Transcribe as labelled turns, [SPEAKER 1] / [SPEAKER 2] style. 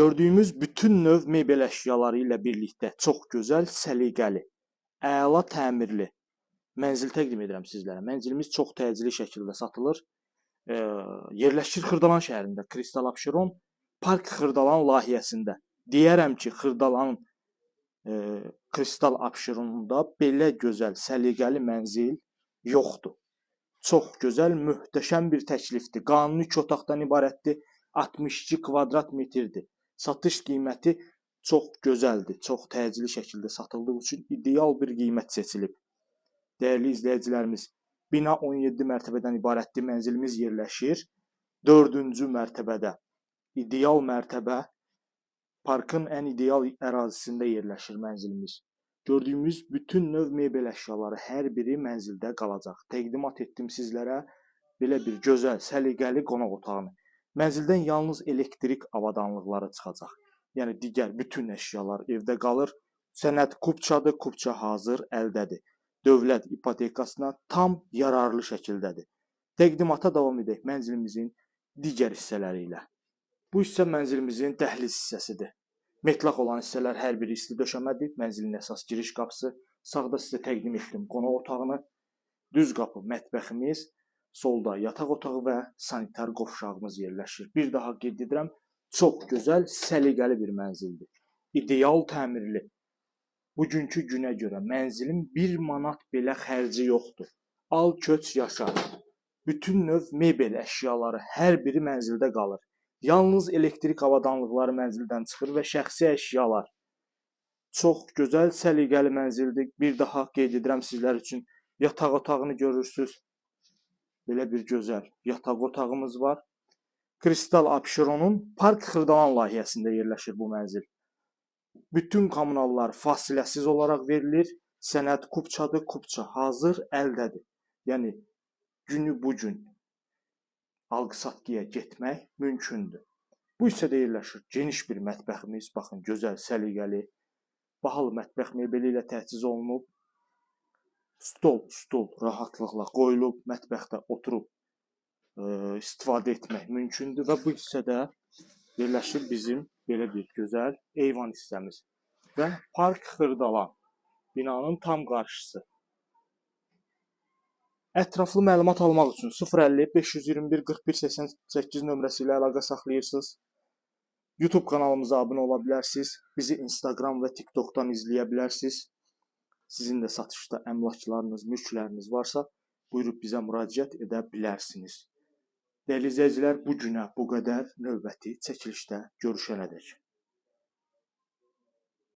[SPEAKER 1] Gördüyümüz bütün növ mebel əşyaları ilə birlikdə çox gözəl, səliqəli, əla təmirli mənzil təqdim edirəm sizlərə. Mənzilimiz çox təcili şəkildə satılır. Yerləşir Xırdalan şəhərində, Kristal Abşeron Park Xırdalan layihəsində. Deyərəm ki, Xırdalan Kristal Abşeronunda belə gözəl, səliqəli mənzil yoxdur. Çox gözəl, möhtəşəm bir təklifdir. Qanuni 2 otaqdan ibarətdir. 62 kvadrat metrdir. Satış qiyməti çox gözəldir. Çox təcili şəkildə satıldığı üçün ideal bir qiymət seçilib. Dəyərli izləyicilərimiz, bina 17 mərtəbədən ibarətdir. Mənzilimiz yerləşir 4-cü mərtəbədə. İdeal mərtəbə, parkın ən ideal ərazisində yerləşir mənzilimiz. Gördüyümüz bütün növ mebel əşyaları hər biri mənzildə qalacaq. Təqdimat etdim sizlərə belə bir gözəl, səliqəli qonaq otağını. Mənzildən yalnız elektrik avadanlıqları çıxacaq. Yəni digər bütün əşyalar evdə qalır. Sənəd kupçadır, kupça hazır əldədir. Dövlət ipotekasına tam yararlı şəkildədir. Təqdimata davam edək mənzilimizin digər hissələri ilə. Bu hissə mənzilimizin dəhliz hissəsidir. Metlaq olan hissələr hər biri isti döşəmədir. Mənzilin əsas giriş qapısı. Sağda sizə təqdim etdim qonaq otağını. Düz qapı mətbəximiz. Solda yataq otağı və sanitar qovşağımız yerləşir. Bir daha qeyd edirəm, çox gözəl, səliqəli bir mənzildir. İdeal təmirli. Bugünkü günə görə mənzilin 1 manat belə xərci yoxdur. Al, köç, yaşa. Bütün növ mebel əşyaları hər biri mənzildə qalır. Yalnız elektrik avadanlıqları mənzildən çıxır və şəxsi əşyalar. Çox gözəl, səliqəli mənzildir. Bir daha qeyd edirəm sizlər üçün. Yataq otağını görürsünüz. Belə bir gözəl yataq otağımız var. Kristal Abşeronun Park Xırdalan layihəsində yerləşir bu mənzil. Bütün kommunallar fasiləsiz olaraq verilir. Sənəd kupçadır, kupça hazır əldədir. Yəni günü bu gün alqı-satqıya getmək mümkündür. Bu hissədə yerləşir geniş bir mətbəximiz. Baxın, gözəl, səliqəli, bahalı mətbəx mebeli ilə təchiz olunub. Stol rahatlıqla qoyulub, mətbəxdə oturub istifadə etmək mümkündür və bu hissədə yerləşir bizim belə bir gözəl eyvan hissəmiz və Park Xırdalan binanın tam qarşısı. Ətraflı məlumat almaq üçün 050 521 41 88 nömrəsi ilə əlaqə saxlayırsınız. YouTube kanalımıza abunə ola bilərsiniz. Bizi Instagram və TikTokdan izləyə bilərsiniz. Sizin də satışda əmlaklarınız, mülkləriniz varsa, buyurub bizə müraciət edə bilərsiniz. Dəyərli izləyicilər, bu günə bu qədər, növbəti çəkilişdə görüşənədək.